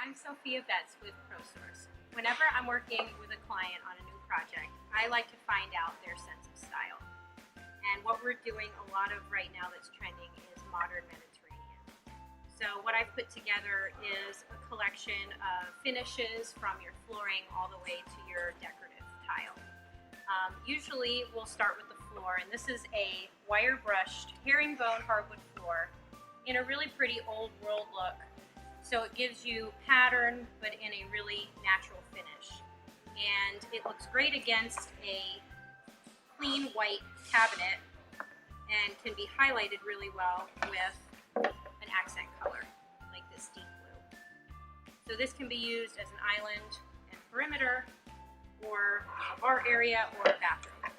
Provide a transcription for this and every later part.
I'm Sophia Betts with ProSource. Whenever I'm working with a client on a new project, I like to find out their sense of style. And what we're doing a lot of right now that's trending is modern Mediterranean. So what I've put together is a collection of finishes from your flooring all the way to your decorative tile. Usually we'll start with the floor, and this is a wire brushed herringbone hardwood floor in a really pretty old world look. So it gives you pattern, but in a really natural finish. And it looks great against a clean white cabinet and can be highlighted really well with an accent color, like this deep blue. So this can be used as an island and perimeter, or a bar area, or a bathroom.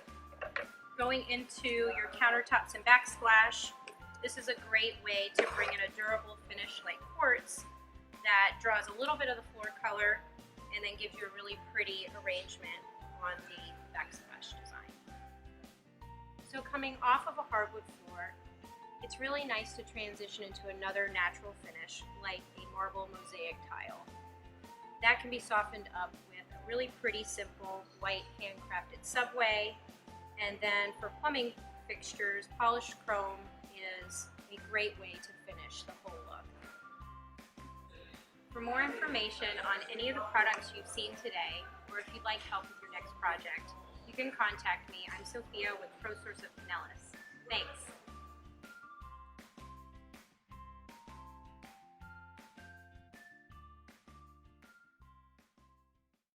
Going into your countertops and backsplash, this is a great way to bring in a durable finish like quartz that draws a little bit of the floor color and then gives you a really pretty arrangement on the backsplash design. So coming off of a hardwood floor, it's really nice to transition into another natural finish like a marble mosaic tile. That can be softened up with a really pretty simple white handcrafted subway, and then for plumbing fixtures, polished chrome is a great way to finish the whole look. For more information on any of the products you've seen today, or if you'd like help with your next project, you can contact me. I'm Sophia with ProSource of Pinellas. Thanks.